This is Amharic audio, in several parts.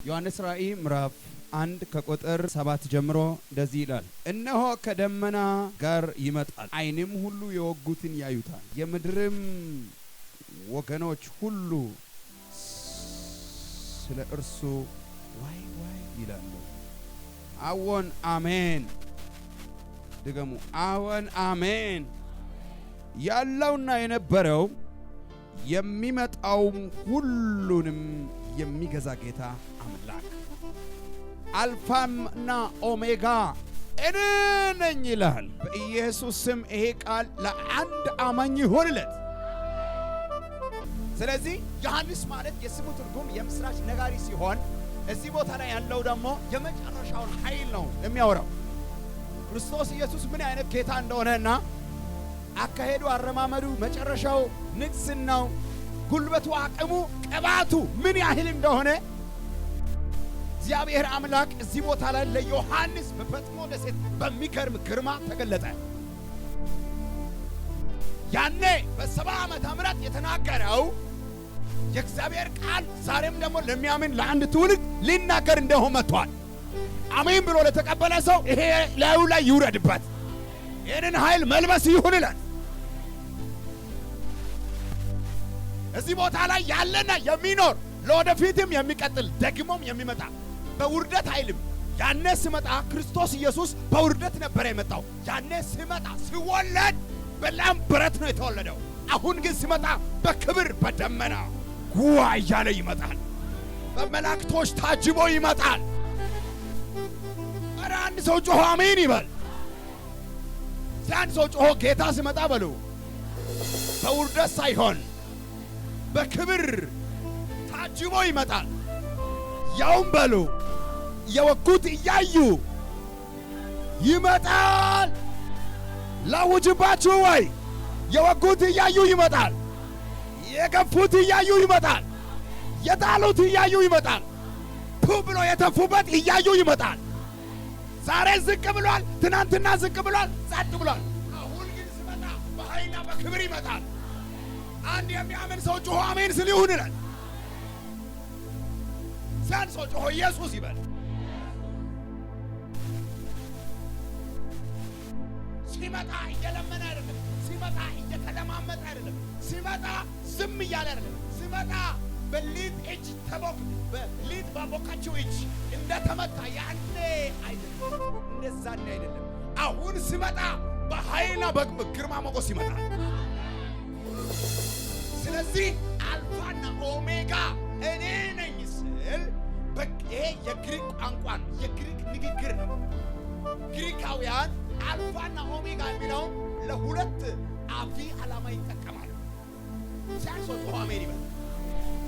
ዮሐንስ ራእይ ምዕራፍ 1 ከቁጥር 7 ጀምሮ እንደዚህ ይላል። እነሆ ከደመና ጋር ይመጣል፣ ዓይንም ሁሉ የወጉትን ያዩታል፣ የምድርም ወገኖች ሁሉ ስለ እርሱ ዋይ ዋይ ይላሉ። አዎን አሜን። ድገሙ። አዎን አሜን። ያለውና የነበረው የሚመጣውም ሁሉንም የሚገዛ ጌታ አምላክ አልፋና ኦሜጋ እኔ ነኝ ይላል። በኢየሱስ ስም ይሄ ቃል ለአንድ አማኝ ይሆንለት። ስለዚህ ዮሐንስ ማለት የስሙ ትርጉም የምስራች ነጋሪ ሲሆን እዚህ ቦታ ላይ ያለው ደግሞ የመጨረሻውን ኃይል ነው የሚያወራው። ክርስቶስ ኢየሱስ ምን አይነት ጌታ እንደሆነና አካሄዱ፣ አረማመዱ፣ መጨረሻው፣ ንግስናው፣ ጉልበቱ፣ አቅሙ፣ ቅባቱ ምን ያህል እንደሆነ እግዚአብሔር አምላክ እዚህ ቦታ ላይ ለዮሐንስ በፈጥሞ ደሴት በሚገርም ግርማ ተገለጠ። ያኔ በ70 ዓመተ ምህረት የተናገረው የእግዚአብሔር ቃል ዛሬም ደግሞ ለሚያምን ለአንድ ትውልድ ሊናገር እንደሆነ መጥቷል። አሜን ብሎ ለተቀበለ ሰው ይሄ ላዩ ላይ ይውረድበት፣ ይህንን ኃይል መልበስ ይሁንለት። እዚህ ቦታ ላይ ያለና የሚኖር ለወደፊትም የሚቀጥል ደግሞም የሚመጣ በውርደት አይልም። ያኔ ሲመጣ ክርስቶስ ኢየሱስ በውርደት ነበር የመጣው። ያኔ ሲመጣ ሲወለድ በላም ብረት ነው የተወለደው። አሁን ግን ሲመጣ በክብር በደመና ጉዋ እያለ ይመጣል። በመላእክቶች ታጅቦ ይመጣል። ኧረ አንድ ሰው ጮሆ አሜን ይበል። አንድ ሰው ጮሆ ጌታ ሲመጣ በሉ በውርደት ሳይሆን በክብር ታጅቦ ይመጣል። ያውም በሉ የወጉት እያዩ ይመጣል። ላውጅባችሁ ወይ የወጉት እያዩ ይመጣል። የገፉት እያዩ ይመጣል። የጣሉት እያዩ ይመጣል። ቱ ብሎ የተፉበት እያዩ ይመጣል። ዛሬ ዝቅ ብሏል፣ ትናንትና ዝቅ ብሏል፣ ጸጥ ብሏል። አሁን ግን ሲመጣ በኃይልና በክብር ይመጣል። አንድ የሚያምን ሰው ጮሆ አሜን ስል ይሁን ይላል። ሲያን ሰው ጮሆ ኢየሱስ ይበል። ሲመጣ እየለመነ አይደለም። ሲመጣ እየተለማመጠ አይደለም። ሲመጣ ዝም እያለ አይደለም። ሲመጣ በሊጥ እጅ በሊጥ ባቦካችው እጅ እንደተመታ ያኔ አይደለም፣ እንደዛኔ አይደለም። አሁን ሲመጣ በኃይልና በግርማ ሞገስ ይመጣል። ስለዚህ አልፋና ኦሜጋ እኔ ነኝ ስል ይሄ የግሪክ ቋንቋ ነው፣ የግሪክ ንግግር ነው። ግሪካውያን አልፋና ኦሜጋ የሚለው ለሁለት አብይ ዓላማ ይጠቀማሉ። ሲያንሶ አሜን ይበል።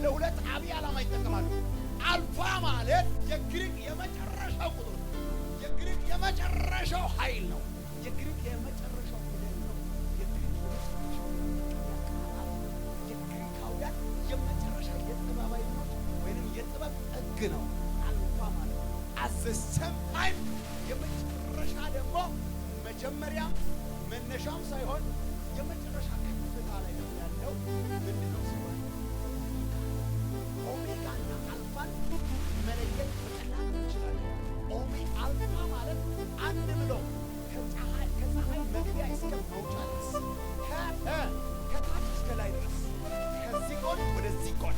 ለሁለት አብይ ዓላማ ይጠቀማሉ። አልፋ ማለት የግሪክ የመጨረሻው ቁጥር ነው። የግሪክ የመጨረሻው ኃይል ነው። የግሪክ የመጨረሻው ፊደል ነው። የግሪክ የመጨረሻው የግሪካውያን የመጨረሻ የጥበብ አይነቶች ወይንም የጥበብ ሕግ ነው አልፋ ማለት። አዘሰም ታይም የመጨረሻ ደግሞ መጀመሪያ መነሻም ሳይሆን የመጨረሻ ከፍታ ላይ ነው ያለው። ምንድነው ሲሆን ኦሜጋና አልፋን መለየት በቀላሉ እንችላለን። አልፋ ማለት አንድ ብሎ ከፀሐይ መግቢያ እስከ መውጫ ድረስ ከታች እስከ ላይ ድረስ ከዚህ ጎን ወደዚህ ጎን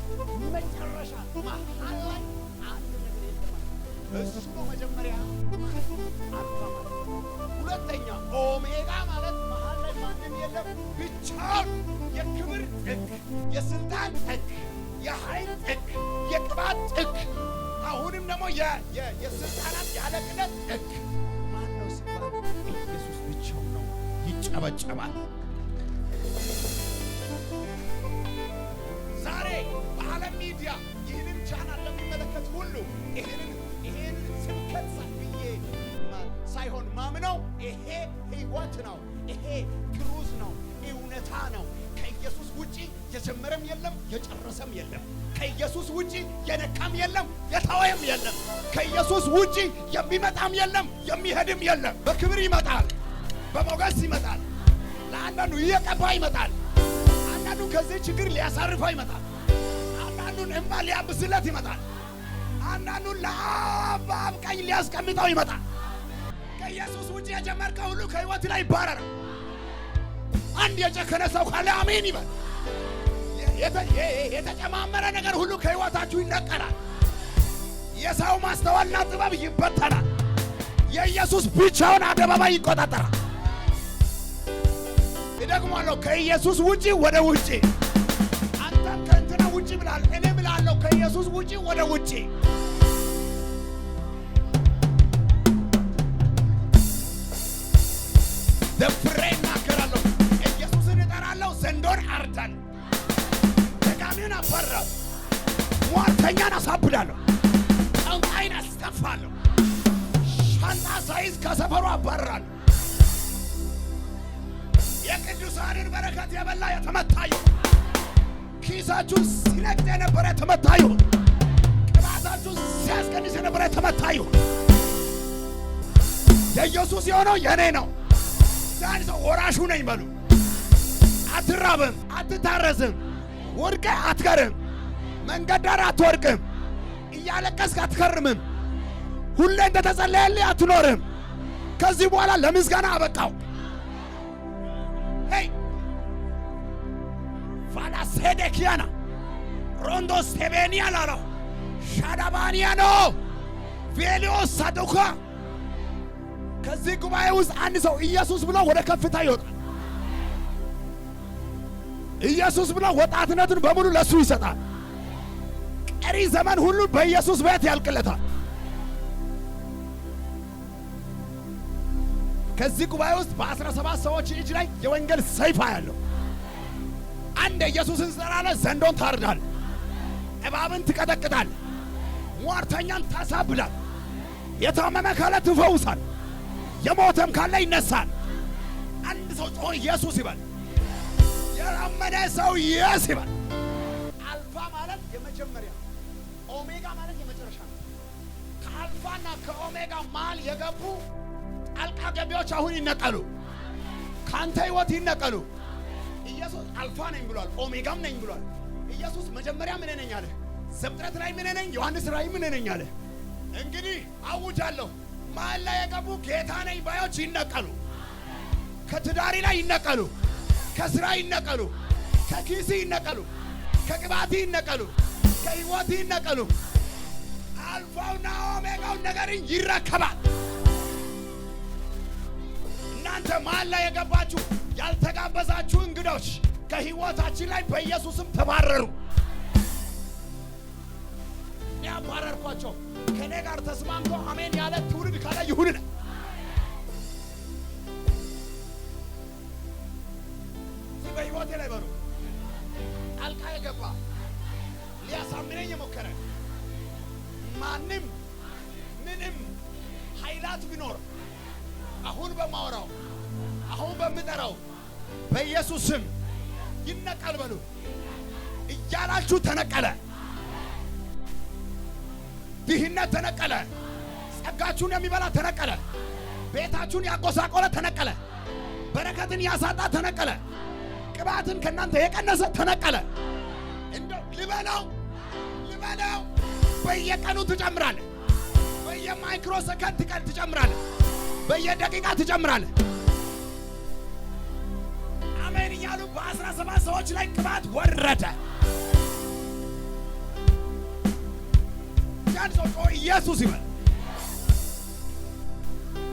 መጨረሻ መሀል ላይ አንድ ነገር የለም። እሱ ነው መጀመሪያ ማለት አልፋ ማለት። ሁለተኛ ኦሜጋ ማለት መሀል ላይ ማንም የለም፣ ብቻውን የክብር ጥግ፣ የስልጣን ጥግ፣ የኃይል ጥግ፣ የቅባት ጥግ፣ አሁንም ደግሞ የስልጣናት ያለቅነት ጥግ። ማነው ሲባል ኢየሱስ ብቻው ነው። ይጨበጨባል። ዛሬ በዓለም ሚዲያ ይህንን ቻናል ለሚመለከት ሁሉ ይህንን ስብከት ብዬ ሳይሆን ማምነው ይሄ ሕይወት ነው። ይሄ ትሩዝ ነው፣ እውነታ ነው። ከኢየሱስ ውጪ የጀመረም የለም የጨረሰም የለም። ከኢየሱስ ውጪ የነካም የለም የተወየም የለም። ከኢየሱስ ውጪ የሚመጣም የለም የሚሄድም የለም። በክብር ይመጣል፣ በሞገስ ይመጣል። ለአንዳንዱ እየቀባ ይመጣል። አንዳንዱ ከዚህ ችግር ሊያሳርፈው ይመጣል። አንዳንዱን እንባ ሊያብስለት ይመጣል። አንዳንዱ ለአብ ቀኝ ሊያስቀምጠው ይመጣል። ከኢየሱስ ውጪ የጀመርከው ሁሉ ከህይወት ላይ ይባረራል። አንድ የጨከነ ሰው ካለ አሜን ይበል። የተጨማመረ ነገር ሁሉ ከህይወታችሁ ይነቀላል። የሰው ማስተዋልና ጥበብ ይበተናል። የኢየሱስ ብቻውን አደባባይ ይቆጣጠራል። ይደግማለሁ። ከኢየሱስ ውጪ ወደ ውጪ። አንተም ከእንትና ውጪ ብላል። እኔ ብላለሁ ከኢየሱስ ውጪ ወደ ውጪ። ደፍሬ እናገራለሁ። ኢየሱስን እጠራለሁ። ዘንዶን አርዳለሁ። ደጋሚውን አባርራለሁ። ሟርተኛን አሳብዳለሁ። ጠንቋይን አስጠፋለሁ። ሻንጣ ሳይዝ ከሰፈሩ አባርራለሁ። የቅዱሳንን በረከት የበላ የተመታ ይሁን። ኪሳችሁን ሲነቅጥ የነበረ የተመታ ይሁን። ቅባታችሁን ሲያስቀንስ የነበረ የተመታ ይሁን። የኢየሱስ የሆነው የኔ ነው። ዛሬ ሰው ወራሹ ነኝ በሉ። አትራብም፣ አትታረዝም፣ ወድቀህ አትቀርም፣ መንገድ ዳር አትወድቅም፣ እያለቀስክ አትከርምም፣ ሁሌ እንደተጸለየልህ አትኖርም። ከዚህ በኋላ ለምስጋና አበቃው። ሄይ ፋላሴዴኪያና ሮንዶስ ቴቤኒያ ላለው ሻዳባኒያ ነው ቬሊዮስ ሳዶካ። ከዚህ ጉባኤ ውስጥ አንድ ሰው ኢየሱስ ብሎ ወደ ከፍታ ይወጣል። ኢየሱስ ብሎ ወጣትነቱን በሙሉ ለሱ ይሰጣል። ቀሪ ዘመን ሁሉ በኢየሱስ ቤት ያልቅለታል። ከዚህ ጉባኤ ውስጥ በ17 ሰዎች እጅ ላይ የወንጌል ሰይፍ ያለው አንድ ኢየሱስን ትጠራለህ፣ ዘንዶን ታርዳለህ፣ እባብን ትቀጠቅጣለህ፣ ሟርተኛን ታሳብዳለህ፣ የታመመ ካለ ትፈውሳል፣ የሞተም ካለ ይነሳል። አንድ ሰው ጮሆ ኢየሱስ ይበል። ያመነ ሰው ኢየሱስ ይበል። አልፋ ማለት የመጀመሪያ፣ ኦሜጋ ማለት የመጨረሻ ነው። ከአልፋና ከኦሜጋ መሃል የገቡ ጣልቃ ገቢዎች አሁን ይነቀሉ፣ ካንተ ህይወት ይነቀሉ። ኢየሱስ አልፋ ነኝ ብሏል፣ ኦሜጋም ነኝ ብሏል። ኢየሱስ መጀመሪያ ምን ነኝ አለ? ዘፍጥረት ላይ ምን ነኝ? ዮሐንስ ራእይ ምን ነኝ አለ? እንግዲህ አውጃለሁ፣ መሃል ላይ የገቡ ጌታ ነኝ ባዮች ይነቀሉ። ከትዳሪ ላይ ይነቀሉ፣ ከስራ ይነቀሉ፣ ከኪሲ ይነቀሉ፣ ከቅባቲ ይነቀሉ፣ ከህይወት ይነቀሉ። አልፋውና ኦሜጋው ነገርን ይረከባል። እናንተ መሃል ላይ የገባችሁ ያልተጋበዛችሁ እንግዶች ከህይወታችን ላይ በኢየሱስም ተባረሩ። እኔ አባረርኳቸው። ከኔ ጋር ተስማምቶ አሜን ያለ ትውልድ ካለ ይሁን። በህይወቴ ላይ በሉ ጣልቃ የገባ ሊያሳምነኝ የሞከረ ማንም ምንም ኃይላት ቢኖር አሁን በማወራው አሁን በምጠራው በኢየሱስ ስም ይነቀል በሉ። እያላችሁ ተነቀለ። ድህነት ተነቀለ። ጸጋችሁን የሚበላ ተነቀለ። ቤታችሁን ያቆሳቆለ ተነቀለ። በረከትን ያሳጣ ተነቀለ። ቅባትን ከእናንተ የቀነሰ ተነቀለ። እንደው ልበለው በየቀኑ ትጨምራለህ። በየማይክሮ ሰከንድ ትጨምራለህ። በየደቂቃ ትጨምራለህ። አሜን እያሉ በ17 ሰዎች ላይ ቅባት ወረደ። ያን ሰው ኢየሱስ ይበል።